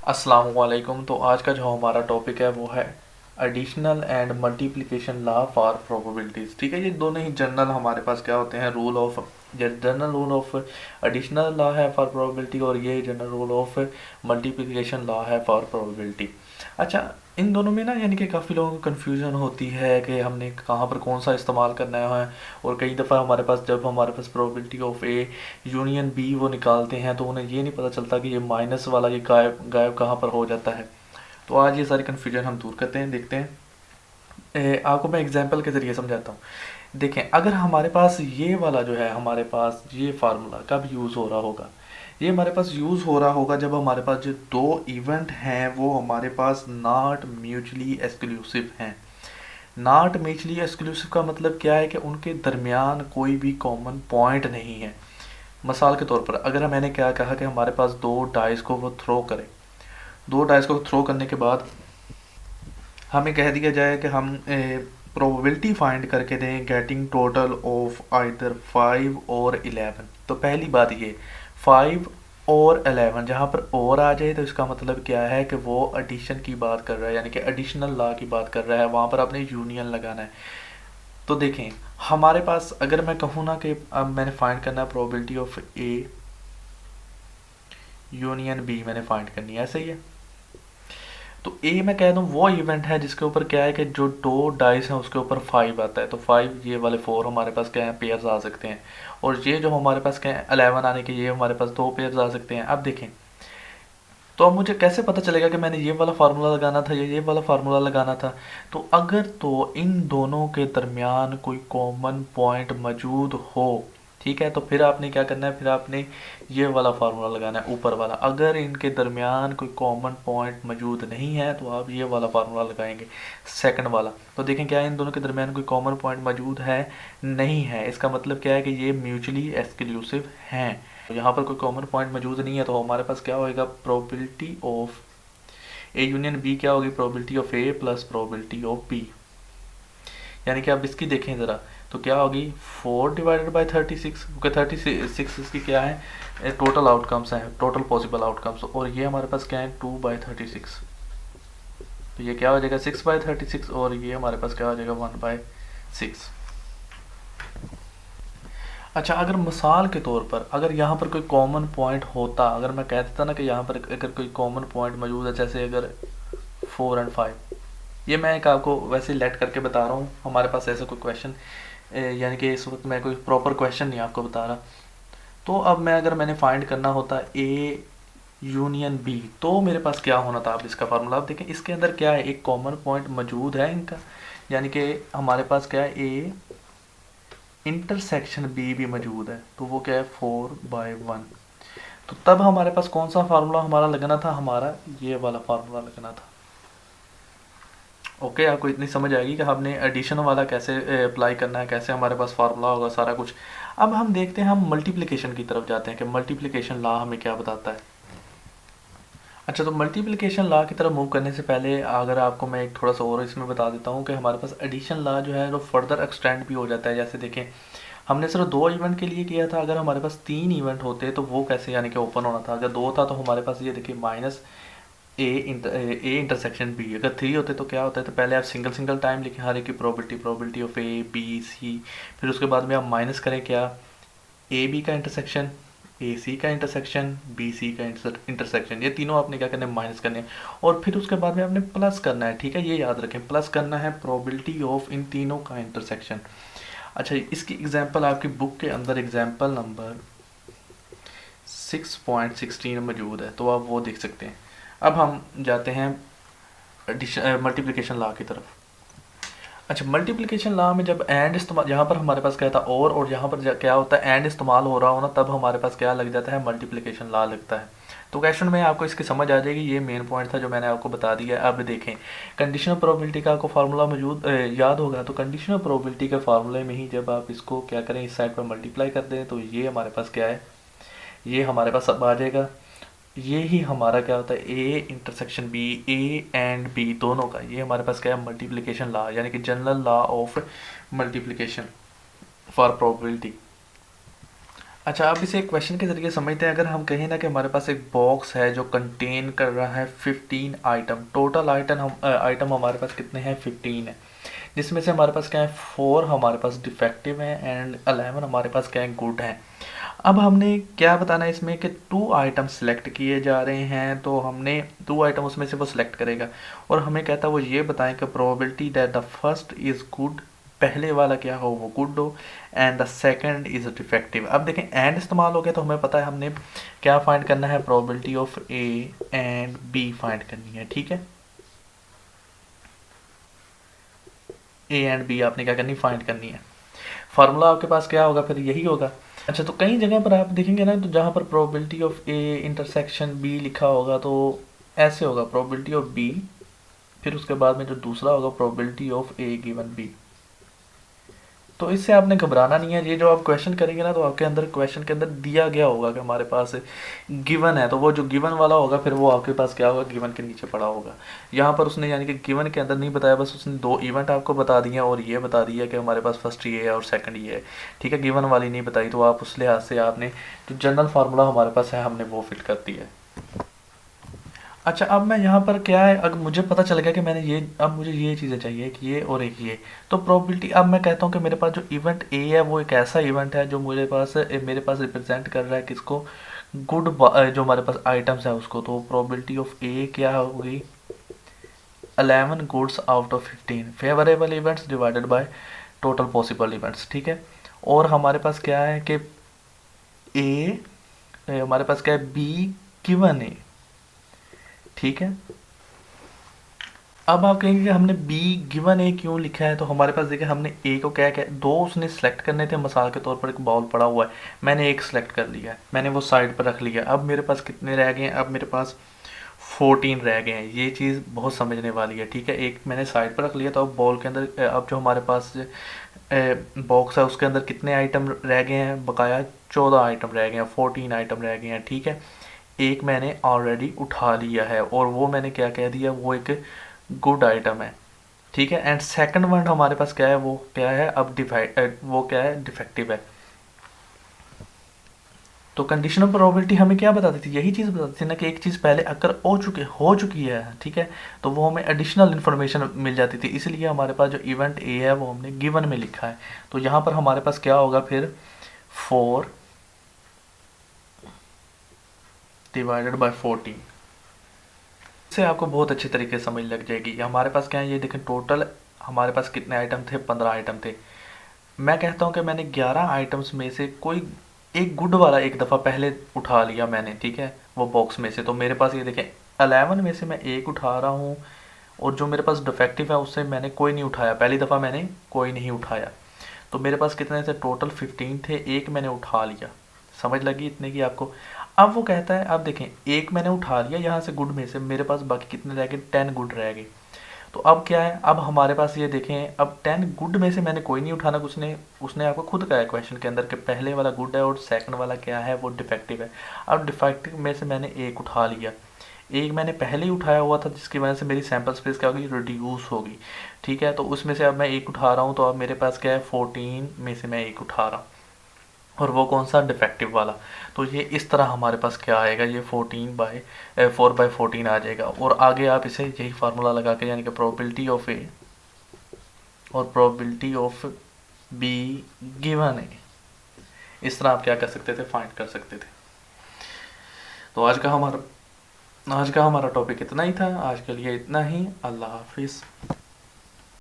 अस्सलाम वालेकुम। तो आज का जो हमारा टॉपिक है वो है additional and multiplication law for probabilities. ठीक है, ये दोनों ही जनरल हमारे पास क्या होते हैं, rule of general rule of additional law है फॉर प्रोबेबिलिटी, और ये general rule of multiplication law है फॉर प्रोबेबिलिटी। अच्छा, इन दोनों में ना यानी कि काफ़ी लोगों को कन्फ्यूज़न होती है कि हमने कहाँ पर कौन सा इस्तेमाल करना है। और कई दफ़ा हमारे पास जब हमारे पास probability of A union B वो निकालते हैं तो उन्हें ये नहीं पता चलता कि ये माइनस वाला ये गायब गायब कहाँ पर हो जाता है। तो आज ये सारी कन्फ्यूजन हम दूर करते हैं, देखते हैं। आपको मैं एग्जांपल के ज़रिए समझाता हूँ। देखें, अगर हमारे पास ये वाला जो है, हमारे पास ये फार्मूला कब यूज़ हो रहा होगा, ये हमारे पास यूज़ हो रहा होगा जब हमारे पास जो दो इवेंट हैं वो हमारे पास नॉट म्यूचुअली एक्सक्लूसिव हैं। नॉट म्यूचुअली एक्सक्लूसिव का मतलब क्या है कि उनके दरमियान कोई भी कॉमन पॉइंट नहीं है। मिसाल के तौर पर अगर मैंने क्या कहा कि हमारे पास दो डाइस को वो थ्रो करें, दो डाइस को थ्रो करने के बाद हमें कह दिया जाए कि हम प्रोबेबिलिटी फाइंड करके दें गेटिंग टोटल ऑफ आइदर 5 और 11। तो पहली बात ये 5 और 11 जहाँ पर और आ जाए तो इसका मतलब क्या है कि वो एडिशन की बात कर रहा है, यानी कि एडिशनल लॉ की बात कर रहा है, वहाँ पर आपने यूनियन लगाना है। तो देखें, हमारे पास अगर मैं कहूँ ना कि अब मैंने फाइंड करना है probability of A union B, मैंने फाइंड करनी है, ऐसे ही है। तो ए मैं कह दूँ वो इवेंट है जिसके ऊपर क्या है कि जो दो डाइस हैं उसके ऊपर 5 आता है, तो 5 ये वाले 4 हमारे पास क्या है, पेयर्स आ सकते हैं। और ये जो हमारे पास क्या है 11 आने के, ये हमारे पास दो पेयर्स आ सकते हैं। अब देखें, तो अब मुझे कैसे पता चलेगा कि मैंने ये वाला फार्मूला लगाना था या ये वाला फार्मूला लगाना था। तो अगर तो इन दोनों के दरमियान कोई कॉमन पॉइंट मौजूद हो, ठीक है, तो फिर आपने क्या करना है, फिर आपने ये वाला फार्मूला लगाना है ऊपर वाला। अगर इनके दरमियान कोई कॉमन पॉइंट मौजूद नहीं है तो आप ये वाला फार्मूला लगाएंगे, सेकंड वाला। तो देखें क्या है, इन दोनों के दरमियान कोई कॉमन पॉइंट मौजूद है, नहीं है। इसका मतलब क्या है कि ये म्यूचुअली एक्सक्लूसिव हैं। तो यहाँ पर कोई कॉमन पॉइंट मौजूद नहीं है, तो हमारे पास क्या होएगा, probability of A union B क्या होगी, probability of A plus probability of B. यानी कि आप इसकी देखें ज़रा, तो क्या होगी 4 डिवाइडेड बाई 36, क्योंकि 36 इसकी क्या है, टोटल आउटकम्स हैं, टोटल पॉसिबल आउटकम्स। और ये हमारे पास क्या है 2/36, तो ये क्या हो जाएगा 6/36, और ये हमारे पास क्या हो जाएगा 1/6। अच्छा, अगर मिसाल के तौर पर अगर यहाँ पर कोई कॉमन पॉइंट होता, अगर मैं कह देता ना कि यहाँ पर अगर कोई कॉमन पॉइंट मौजूद है, जैसे अगर 4 और 5, ये मैं एक आपको वैसे लेट करके बता रहा हूँ, हमारे पास ऐसा कोई क्वेश्चन यानी कि इस वक्त मैं कोई प्रॉपर क्वेश्चन नहीं आपको बता रहा। तो अब मैं अगर मैंने फाइंड करना होता ए यूनियन बी, तो मेरे पास क्या होना था, आप इसका फार्मूला आप देखें, इसके अंदर क्या है, एक कॉमन पॉइंट मौजूद है इनका, यानी कि हमारे पास क्या है, ए इंटरसेक्शन बी भी मौजूद है, तो वो क्या है 4/1। तो तब हमारे पास कौन सा फार्मूला हमारा लगना था, हमारा ये वाला फार्मूला लगना था। ओके, आपको इतनी समझ आएगी कि हमने एडिशन वाला कैसे अप्लाई करना है, कैसे हमारे पास फार्मूला होगा, सारा कुछ। अब हम देखते हैं, हम मल्टीप्लिकेशन की तरफ जाते हैं कि मल्टीप्लिकेशन लॉ हमें क्या बताता है। अच्छा, तो मल्टीप्लिकेशन लॉ की तरफ मूव करने से पहले अगर आपको मैं एक थोड़ा सा और इसमें बता देता हूँ कि हमारे पास एडिशन लॉ जो है वो फर्दर एक्सटेंड भी हो जाता है। जैसे देखें, हमने सिर्फ दो इवेंट के लिए किया था, अगर हमारे पास तीन इवेंट होते तो वो कैसे यानी कि ओपन होना था। अगर दो था तो हमारे पास ये देखिए माइनस ए इंटरसेक्शन बी। अगर थ्री होते तो क्या होता है, तो पहले आप सिंगल सिंगल टाइम लिखें हर एक की probability of A B C, फिर उसके बाद में आप माइनस करें क्या, ए बी का इंटरसेक्शन, ए सी का इंटरसेक्शन, बी सी का इंटरसेक्शन, ये तीनों आपने क्या करना है, माइनस करने हैं। और फिर उसके बाद में आपने प्लस करना है, ठीक है, ये याद रखें, प्लस करना है प्रोबेबिलिटी ऑफ इन तीनों का इंटरसेक्शन। अच्छा, इसकी एग्जांपल आपकी बुक के अंदर एग्जांपल नंबर 6.16 मौजूद है, तो आप वो देख सकते हैं। अब हम जाते हैं मल्टीप्लिकेशन लॉ की तरफ। अच्छा, मल्टीप्लिकेशन लॉ में जब एंड इस्तेमाल, यहाँ पर हमारे पास क्या था और यहाँ पर क्या होता है, एंड इस्तेमाल हो रहा हो ना, तब हमारे पास क्या लग जाता है, मल्टीप्लिकेशन लॉ लगता है। तो क्वेश्चन में आपको इसकी समझ आ जाएगी, ये मेन पॉइंट था जो मैंने आपको बता दिया है। अब देखें, कंडीशनल प्रोबेबिलिटी का आपको फार्मूला मौजूद याद होगा, तो कंडीशनल प्रोबेबिलिटी के फार्मूले में ही जब आप इसको क्या करें, इस साइड पर मल्टीप्लाई कर दें, तो ये हमारे पास क्या है, ये हमारे पास अब आ जाएगा। ये ही हमारा क्या होता है, A intersection B, A and B दोनों का, ये हमारे पास क्या है, मल्टीप्लिकेशन लॉ, यानी कि general law of multiplication for probability. अच्छा, अब इसे एक क्वेश्चन के ज़रिए समझते हैं। अगर हम कहें ना कि हमारे पास एक बॉक्स है जो कंटेन कर रहा है 15 आइटम, टोटल आइटम हमारे पास कितने हैं, 15 है, जिसमें से हमारे पास क्या है, 4 हमारे पास डिफेक्टिव हैं एंड 11 हमारे पास क्या है, गुड हैं। अब हमने क्या बताना है इसमें कि 2 आइटम सेलेक्ट किए जा रहे हैं, तो हमने 2 आइटम उसमें से वो सिलेक्ट करेगा और हमें कहता है वो ये बताएं कि probability that the first is good, पहले वाला क्या हो वो गुड हो and the second is defective. अब देखें एंड इस्तेमाल हो गया तो हमें पता है हमने क्या फाइंड करना है, probability of A and B find करनी है। ठीक है, ए एंड बी आपने क्या करनी, फाइंड करनी है। फार्मूला आपके पास क्या होगा, फिर यही होगा। अच्छा, तो कई जगह पर आप देखेंगे ना, तो जहाँ पर probability of A intersection B लिखा होगा तो ऐसे होगा, प्रोबेबिलिटी ऑफ बी, फिर उसके बाद में जो दूसरा होगा probability of A given B. तो इससे आपने घबराना नहीं है। ये जो आप क्वेश्चन करेंगे ना, तो आपके अंदर क्वेश्चन के अंदर दिया गया होगा कि हमारे पास गिवन है, तो वो जो गिवन वाला होगा फिर वो आपके पास क्या होगा, गिवन के नीचे पड़ा होगा। यहाँ पर उसने यानी कि गिवन के अंदर नहीं बताया, बस उसने 2 इवेंट आपको बता दिया और ये बता दिया कि हमारे पास फर्स्ट ये है और सेकंड ये है। ठीक है, गिवन वाली नहीं बताई, तो आप उस लिहाज से आपने जो जनरल फार्मूला हमारे पास है हमने वो फिट कर दिया है। अच्छा, अब मैं यहाँ पर क्या है, अगर मुझे पता चल गया कि मैंने ये, अब मुझे ये चीज़ें चाहिए, एक ये और एक ये, तो प्रोबेबिलिटी अब मैं कहता हूँ कि मेरे पास जो इवेंट ए है वो एक ऐसा इवेंट है जो मेरे पास रिप्रेजेंट कर रहा है किसको, गुड, जो हमारे पास आइटम्स है उसको। तो प्रोबेबिलिटी ऑफ ए क्या होगी, 11 goods out of 15 favourable events divided by total possible events. ठीक है, और हमारे पास क्या है कि ए, हमारे पास क्या है, बी गिवन ए। ठीक है, अब आप कहेंगे कि हमने बी गिवन ए क्यों लिखा है, तो हमारे पास देखिए हमने ए को क्या क्या 2 उसने सेलेक्ट करने थे, मिसाल के तौर पर एक बॉल पड़ा हुआ है, मैंने एक सेलेक्ट कर लिया है, मैंने वो साइड पर रख लिया। अब मेरे पास कितने रह गए हैं, अब मेरे पास 14 रह गए हैं। ये चीज़ बहुत समझने वाली है। ठीक है, एक मैंने साइड पर रख लिया, तो अब बॉल के अंदर अब जो हमारे पास बॉक्स है उसके अंदर कितने आइटम रह गए हैं, बकाया 14 आइटम रह गए हैं, 14 आइटम रह गए हैं। ठीक है, एक मैंने ऑलरेडी उठा लिया है और वो मैंने क्या कह दिया, वो एक गुड आइटम है। ठीक है, एंड सेकंड वर्ड हमारे पास क्या है, वो क्या है, अब वो क्या है, डिफेक्टिव है। तो कंडीशनल प्रोबेबिलिटी हमें क्या बताती थी, यही चीज़ बताती थी ना कि एक चीज़ पहले अगर हो चुकी है, ठीक है, तो वो हमें एडिशनल इन्फॉर्मेशन मिल जाती थी। इसलिए हमारे पास जो इवेंट ए है वो हमने गिवन में लिखा है। तो यहाँ पर हमारे पास क्या होगा फिर, 4 डिवाइडेड बाय 14। इससे आपको बहुत अच्छी तरीके से समझ लग जाएगी। हमारे पास क्या है, ये देखें, टोटल हमारे पास कितने आइटम थे, 15 आइटम थे। मैं कहता हूँ कि मैंने 11 आइटम्स में से कोई एक गुड वाला एक दफ़ा पहले उठा लिया मैंने। ठीक है, वो बॉक्स में से, तो मेरे पास ये देखें 11 में से मैं एक उठा रहा हूँ और जो मेरे पास डिफेक्टिव है उससे मैंने कोई नहीं उठाया, पहली दफ़ा मैंने कोई नहीं उठाया। तो मेरे पास कितने थे, टोटल 15 थे, एक मैंने उठा लिया। समझ लगी इतने की आपको। अब वो कहता है, अब देखें एक मैंने उठा लिया यहाँ से गुड में से, मेरे पास बाकी कितने रह गए, 10 गुड रह गए। तो अब क्या है, अब हमारे पास ये देखें, अब 10 गुड में से मैंने कोई नहीं उठाना, उसने आपको खुद कहा है क्वेश्चन के अंदर कि पहले वाला गुड है और सेकंड वाला क्या है, वो डिफेक्टिव है। अब डिफेक्टिव में से मैंने एक उठा लिया, एक मैंने पहले ही उठाया हुआ था जिसकी वजह से मेरी सैम्पल स्पेस क्या होगी, रिड्यूस होगी। ठीक है, तो उसमें से अब मैं एक उठा रहा हूँ, तो अब मेरे पास क्या है, 14 में से मैं एक उठा रहा हूँ और वो कौन सा, डिफेक्टिव वाला। तो ये इस तरह हमारे पास क्या आएगा, ये 4/14 आ जाएगा। और आगे आप इसे यही फार्मूला लगा के, यानी कि प्रोबेबिलिटी ऑफ ए और प्रोबेबिलिटी ऑफ बी गिवन ए, इस तरह आप क्या कर सकते थे, फाइंड कर सकते थे। तो आज का हमारा टॉपिक इतना ही था। आज के लिए इतना ही। अल्लाह हाफिज़।